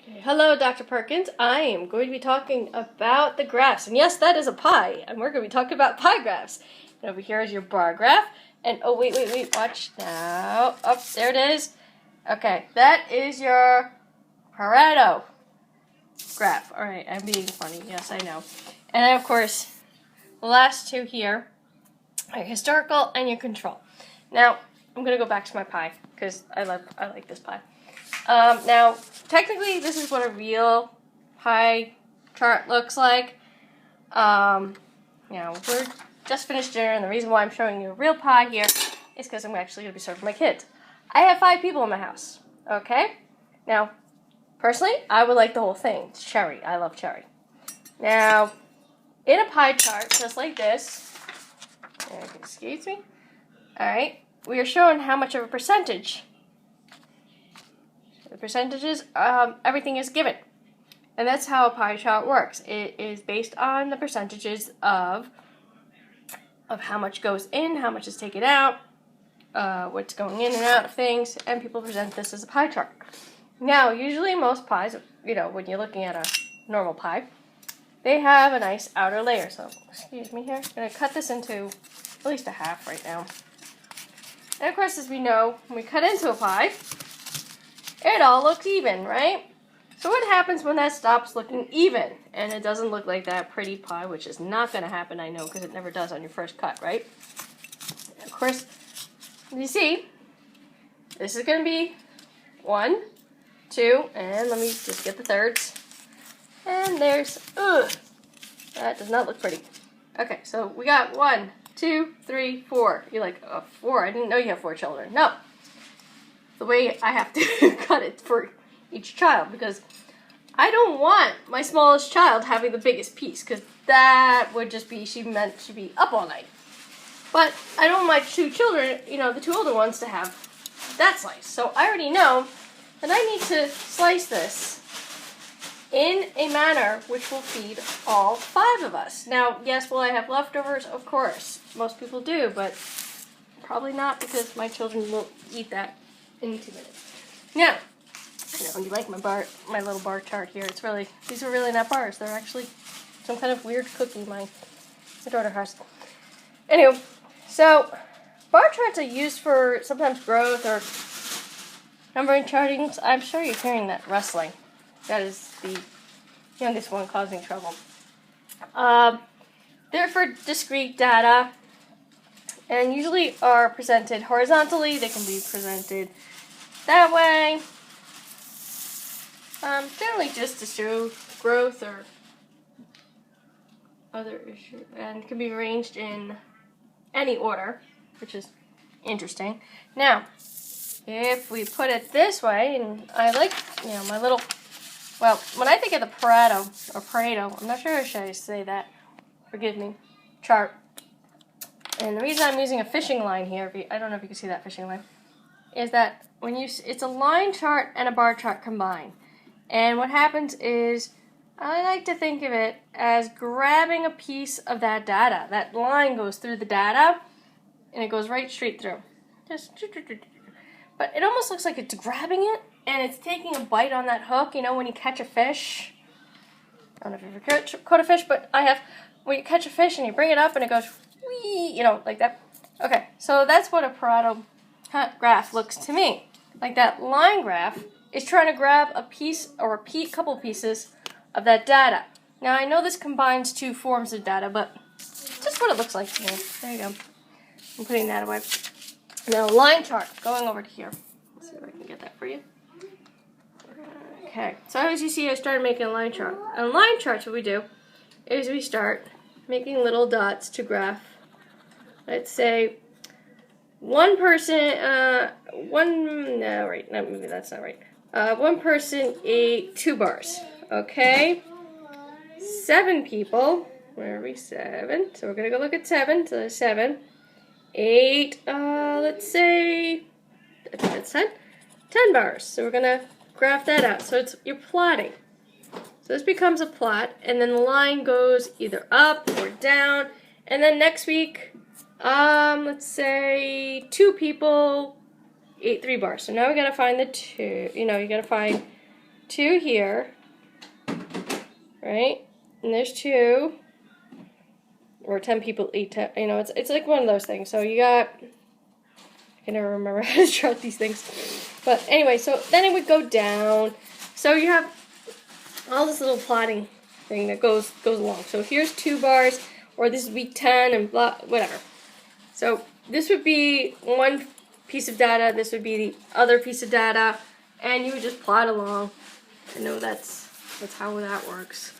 Hello, Dr. Perkins. I am going to be talking about the graphs. And yes, that is a pie. And we're going to be talking about pie graphs. And over here is your bar graph. And oh, wait, watch now. Oh, there it is. Okay, that is your Pareto graph. All right, I'm being funny. Yes, I know. And then, of course, the last two here are your historical and your control. Now, I'm going to go back to my pie because I like this pie. Now, technically, this is what a real pie chart looks like. We're just finished dinner, and the reason why I'm showing you a real pie here is because I'm actually going to be serving my kids. I have 5 people in my house, okay? Now, personally, I would like the whole thing. It's cherry. I love cherry. Now, in a pie chart, just like this, excuse me, alright, we are showing how much of a percentage. The percentages, everything is given. And that's how a pie chart works. It is based on the percentages of how much goes in, how much is taken out, what's going in and out of things, and people present this as a pie chart. Now, usually most pies, when you're looking at a normal pie, they have a nice outer layer. So, excuse me here. I'm going to cut this into at least a half right now. And of course, as we know, when we cut into a pie, it all looks even, right? So what happens when that stops looking even and it doesn't look like that pretty pie, which is not going to happen, I know, because it never does on your first cut, right? Of course, you see, this is going to be 1, 2, and let me just get the thirds. And there's, that does not look pretty. Okay, so we got 1, 2, 3, 4. You're like, 4? I didn't know you have 4 children. No. The way I have to cut it for each child, because I don't want my smallest child having the biggest piece, because that would just be, she meant to be up all night. But I don't want my 2 children, the 2 older ones, to have that slice. So I already know that I need to slice this in a manner which will feed all 5 of us. Now, yes, will I have leftovers? Of course. Most people do, but probably not, because my children will eat that in 2 minutes. Now, you like my little bar chart here. These are really not bars. They're actually some kind of weird cookie my daughter has. Anyway, so bar charts are used for sometimes growth or numbering chartings. I'm sure you're hearing that rustling. That is the youngest one causing trouble. They're for discrete data, and usually are presented horizontally. They can be presented that way. Generally just to show growth or other issues, and can be arranged in any order, which is interesting. Now, if we put it this way, and I like, my little, well, when I think of the Pareto, I'm not sure should I say that, forgive me, chart. And the reason I'm using a fishing line here, I don't know if you can see that fishing line, is that it's a line chart and a bar chart combined. And what happens is, I like to think of it as grabbing a piece of that data. That line goes through the data, and it goes right straight through. But it almost looks like it's grabbing it, and it's taking a bite on that hook, when you catch a fish. I don't know if you've ever caught a fish, but I have. When you catch a fish and you bring it up and it goes, whee, like that. Okay, so that's what a Pareto graph looks to me. Like that line graph is trying to grab a piece or a couple pieces of that data. Now, I know this combines 2 forms of data, but just what it looks like to me. There you go. I'm putting that away. Now, line chart, going over to here. Let's see if I can get that for you. Okay, so as you see, I started making a line chart. On line charts, what we do is we start making little dots to graph. Let's say one person, maybe that's not right. One person ate 2 bars, okay? 7 people, where are we, 7? So we're going to go look at 7, so there's 7. 8, let's say, I think that's 10. 10 bars, so we're going to graph that out. So you're plotting. So this becomes a plot, and then the line goes either up or down, and then next week, let's say 2 people ate 3 bars. So now we gotta find the 2, you gotta find 2 here, right? And there's 2, or 10 people eat 10, you know, it's like one of those things. So you got, I can never remember how to chart these things. But anyway, so then it would go down. So you have all this little plotting thing that goes along. So here's 2 bars, or this is week 10 and blah, whatever. So this would be one piece of data, this would be the other piece of data, and you would just plot along. I know that's how that works.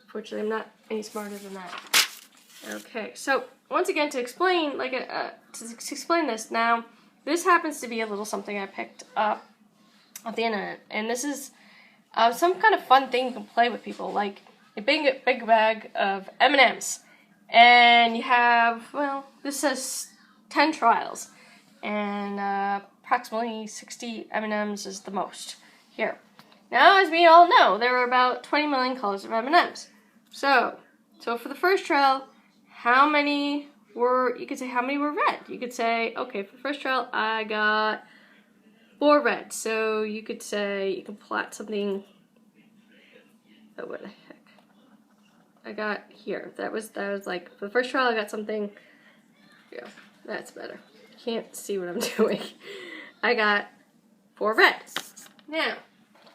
Fortunately, I'm not any smarter than that. Okay, so once again, to explain, to explain this now, this happens to be a little something I picked up off the internet, and this is some kind of fun thing you can play with people, like a big bag of M&Ms, and you have, well, this says 10 trials, and approximately 60 M&Ms is the most here. Now, as we all know, there were about 20 million colors of M&Ms. So for the first trial, how many were, you could say how many were red. You could say, okay, for the first trial, I got 4 red. So you could say, you can plot something, oh, what the heck? I got here, that was like, for the first trial, I got something, yeah, that's better. Can't see what I'm doing. I got 4 red. Now,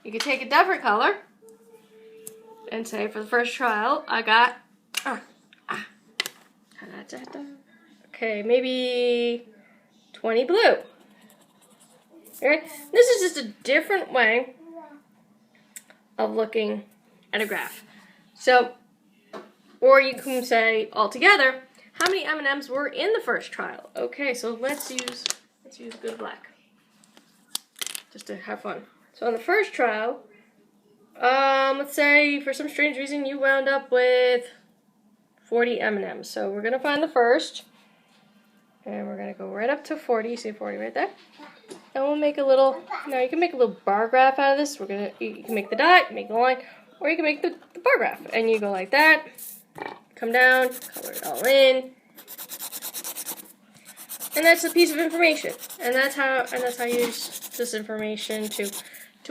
you could take a different color and say for the first trial, I got, okay, maybe 20 blue. Okay? This is just a different way of looking at a graph. So, or you can say altogether, how many M&Ms were in the first trial? Okay, so let's use good black, just to have fun. So in the first trial, let's say for some strange reason you wound up with 40 M&Ms. So we're gonna find the first, and we're gonna go right up to 40. You see 40 right there? And we'll make a little. Now you can make a little bar graph out of this. You can make the dot, make the line, or you can make the bar graph, and you go like that. Come down, color it all in, and that's a piece of information. And that's how you use this information to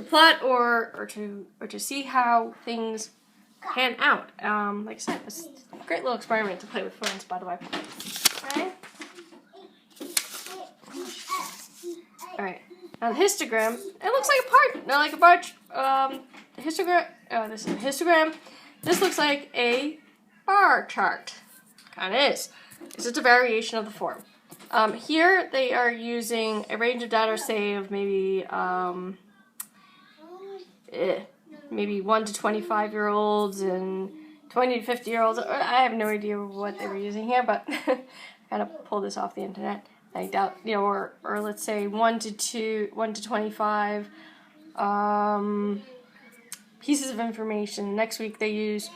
plot or to see how things pan out. Like I said, it's a great little experiment to play with friends, by the way. Okay. All right. Now the histogram, it looks like a part, not like a bar. Histogram. This is a histogram. This looks like a bar chart. Kind of is. It's just a variation of the form. Here they are using a range of data, say of maybe 1 to 25-year-olds and 20 to 50-year-olds. I have no idea what they were using here, but I kind of pulled this off the internet. I doubt, or let's say 1 to 25 pieces of information. Next week they use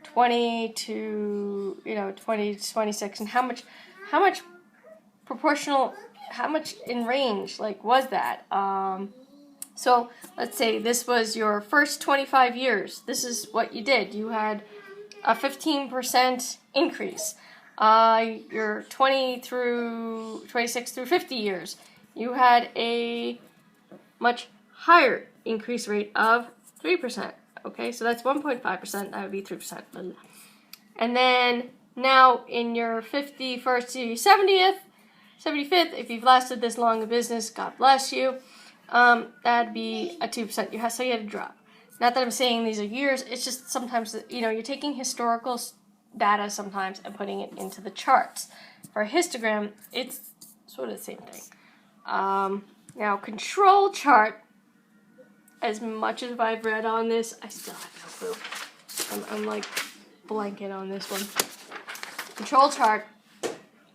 20 to 26, and how much proportional, how much in range was that? So let's say this was your first 25 years. This is what you did. You had a 15% increase. Your 20 through 26 through 50 years, you had a much higher increase rate of 3%. Okay, so that's 1.5%. That would be 3%. And then now in your 51st to 75th, if you've lasted this long in business, God bless you. That'd be a 2%. So you had a drop. Not that I'm saying these are years. It's just sometimes you're taking historical data sometimes and putting it into the charts. For a histogram, it's sort of the same thing. Now control chart. As much as I've read on this, I still have no clue. I'm like blanket on this one. Control chart.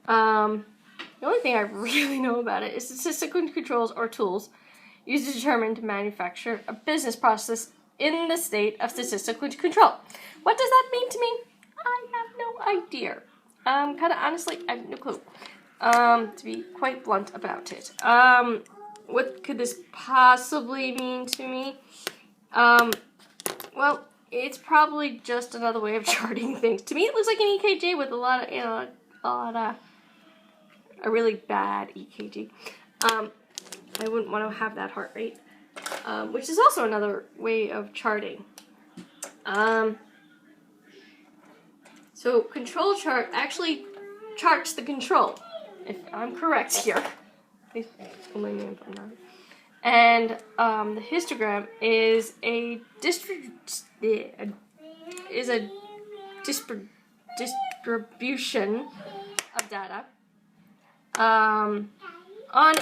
The only thing I really know about it is statistical controls or tools used to determine to manufacture a business process in the state of statistical control. What does that mean to me? I have no idea. Kind of honestly, I have no clue. To be quite blunt about it. What could this possibly mean to me? Well, it's probably just another way of charting things. To me, it looks like an EKG with a lot of, a really bad EKG. I wouldn't want to have that heart rate. which is also another way of charting. So control chart actually charts the control, if I'm correct here. Please don't blame me if I'm not. And the histogram is a distribution of data on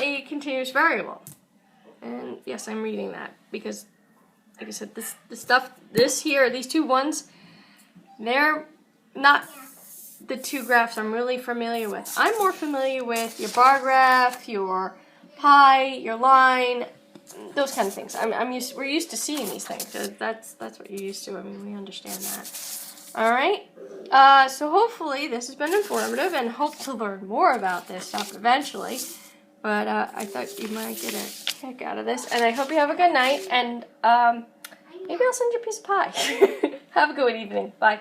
a continuous variable. And yes, I'm reading that because, like I said, these two ones, they're not the two graphs I'm really familiar with. I'm more familiar with your bar graph, your pie, your line, those kind of things. We're used to seeing these things. That's what you're used to. I mean, we understand that. All right. So hopefully this has been informative, and hope to learn more about this stuff eventually. But I thought you might get a kick out of this, and I hope you have a good night. And maybe I'll send you a piece of pie. Have a good evening. Bye.